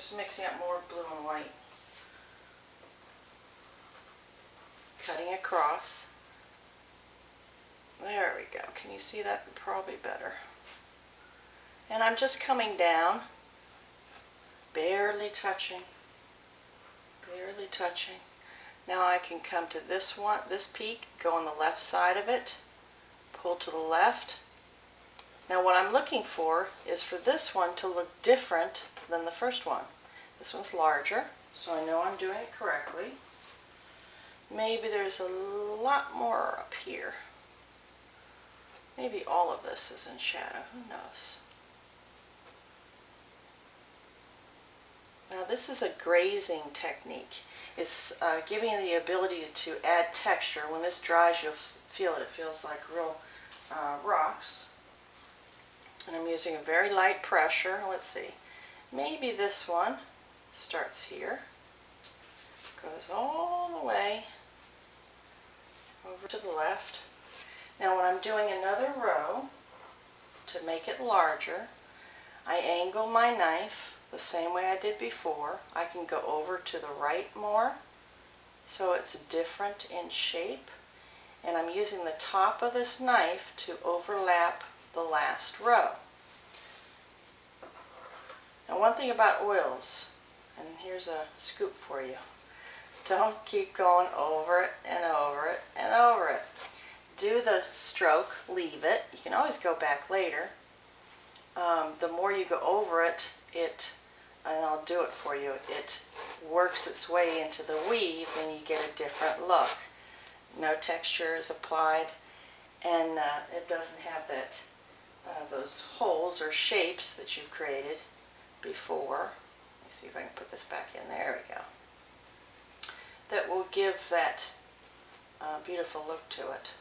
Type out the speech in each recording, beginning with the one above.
just mixing up more blue and white. Cutting across. There we go. Can you see that? Probably better. And I'm just coming down, barely touching, barely touching. Now I can come to this one, this peak, go on the left side of it, pull to the left. Now what I'm looking for is for this one to look different than the first one. This one's larger, so I know I'm doing it correctly. Maybe there's a lot more up here. Maybe all of this is in shadow, who knows? Now this is a grazing technique. It's giving you the ability to add texture. When this dries, you'll feel it. It feels like real rocks. And I'm using a very light pressure. Let's see. Maybe this one starts here, goes all the way over to the left. Now when I'm doing another row, to make it larger, I angle my knife the same way I did before. I can go over to the right more, so it's different in shape. And I'm using the top of this knife to overlap the last row. Now one thing about oils, and here's a scoop for you, don't keep going over it and over it and over it. Do the stroke, leave it. You can always go back later. The more you go over it, and I'll do it for you, it works its way into the weave and you get a different look. No texture is applied, and it doesn't have that those holes or shapes that you've created before. Let me see if I can put this back in. There we go. That will give that beautiful look to it.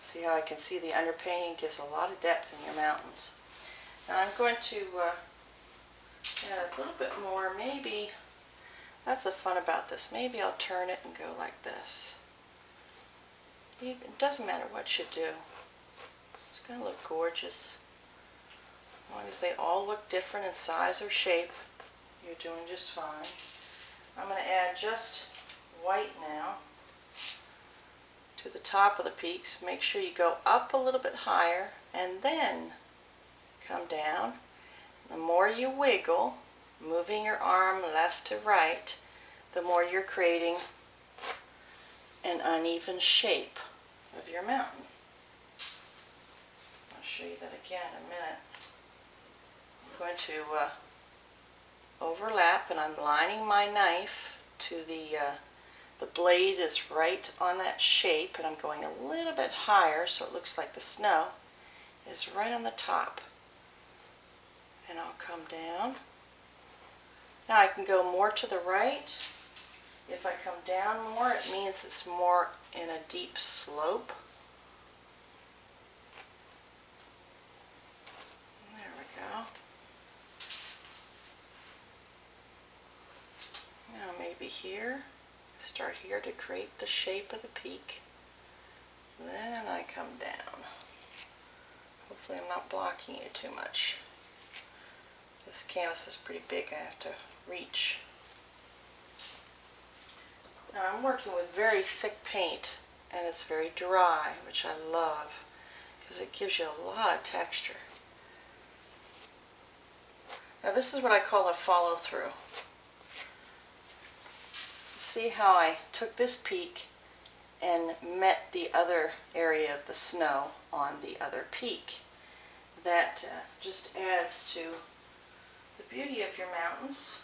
See how I can see the underpainting gives a lot of depth in your mountains. Now I'm going to add a little bit more. Maybe, that's the fun about this, maybe I'll turn it and go like this. It doesn't matter what you do. It's going to look gorgeous. As long as they all look different in size or shape, you're doing just fine. I'm going to add just white now to the top of the peaks. Make sure you go up a little bit higher and then come down. The more you wiggle, moving your arm left to right, the more you're creating an uneven shape of your mountain. I'll show you that again in a minute. I'm going to overlap, and I'm lining my knife to the blade is right on that shape, and I'm going a little bit higher so it looks like the snow is right on the top. And I'll come down. Now I can go more to the right. If I come down more, it means it's more in a deep slope. There we go. Now maybe here. Start here to create the shape of the peak. Then I come down. Hopefully I'm not blocking you too much. This canvas is pretty big. I have to reach. Now I'm working with very thick paint, and it's very dry, which I love because it gives you a lot of texture. Now this is what I call a follow through. See how I took this peak and met the other area of the snow on the other peak. That just adds to the beauty of your mountains.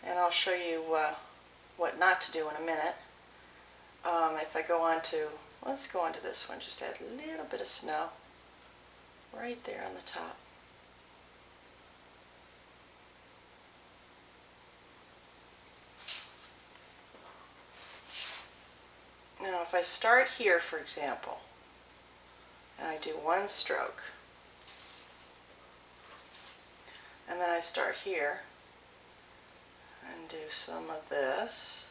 And I'll show you what not to do in a minute. If I go on to, let's go on to this one, just add a little bit of snow right there on the top. Now if I start here, for example, and I do one stroke, and then I start here and do some of this,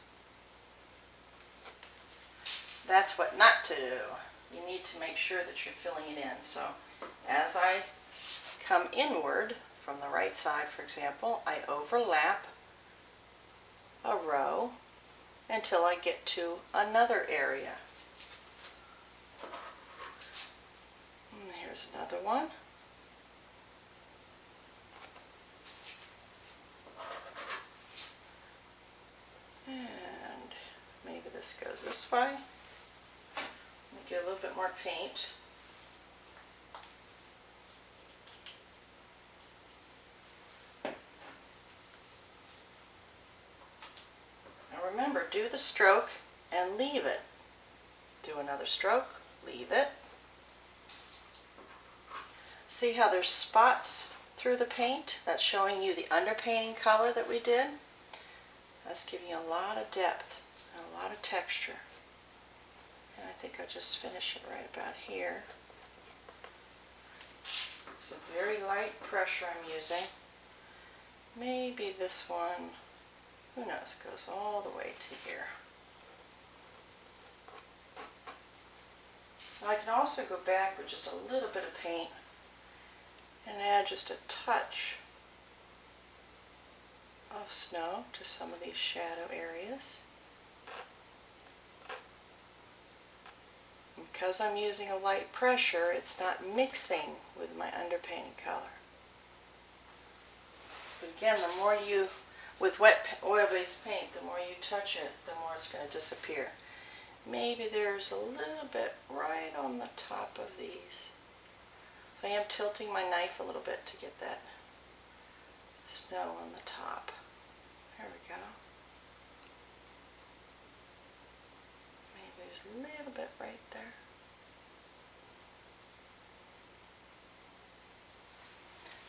that's what not to do. You need to make sure that you're filling it in. So as I come inward from the right side, for example, I overlap a row until I get to another area. And here's another one. And maybe this goes this way. Let me get a little bit more paint. Now remember, do the stroke and leave it. Do another stroke, leave it. See how there's spots through the paint? That's showing you the underpainting color that we did. That's giving you a lot of depth and a lot of texture. And I think I'll just finish it right about here. Some very light pressure I'm using. Maybe this one, who knows, goes all the way to here. Now I can also go back with just a little bit of paint and add just a touch of snow to some of these shadow areas. Because I'm using a light pressure, it's not mixing with my underpainting color. But again, the more you, with wet oil-based paint, the more you touch it, the more it's going to disappear. Maybe there's a little bit right on the top of these. So I am tilting my knife a little bit to get that snow on the top. There we go. Maybe there's a little bit right there.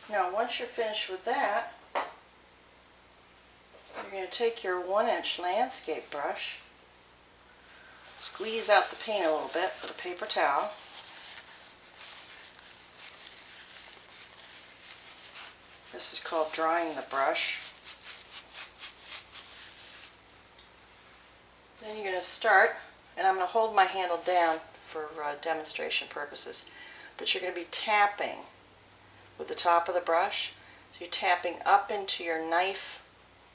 Now once you're finished with that, you're going to take your 1-inch landscape brush, squeeze out the paint a little bit with a paper towel. This is called drying the brush. Then you're going to start, and I'm going to hold my handle down for demonstration purposes, but you're going to be tapping with the top of the brush. So you're tapping up into your knife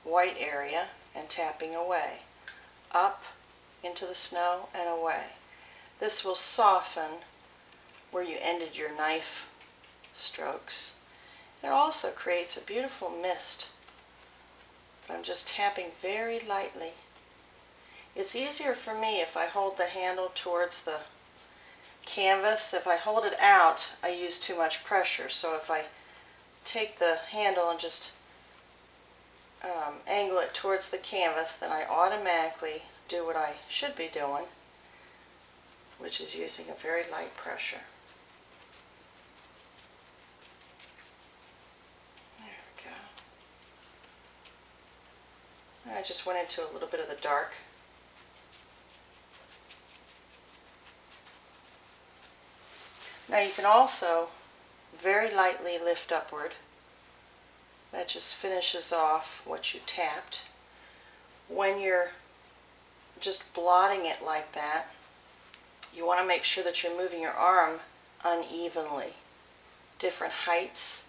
white area and tapping away. Up into the snow and away. This will soften where you ended your knife strokes. It also creates a beautiful mist. But I'm just tapping very lightly. It's easier for me if I hold the handle towards the canvas. If I hold it out, I use too much pressure. So if I take the handle and just angle it towards the canvas, then I automatically do what I should be doing, which is using a very light pressure. There we go. And I just went into a little bit of the dark. Now you can also very lightly lift upward. That just finishes off what you tapped. When you're just blotting it like that, you want to make sure that you're moving your arm unevenly, different heights,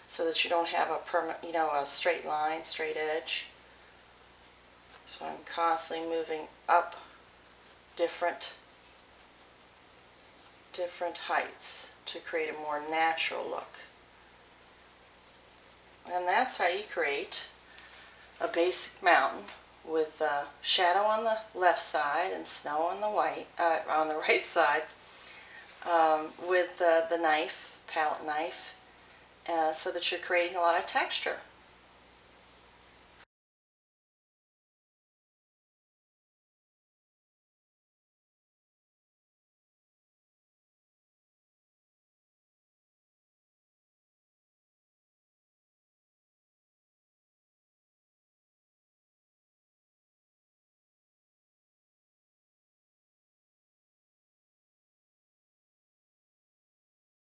so that you don't have a straight line, straight edge. So I'm constantly moving up different heights to create a more natural look. And that's how you create a basic mountain with shadow on the left side and snow on the right side, with the knife, palette knife, so that you're creating a lot of texture.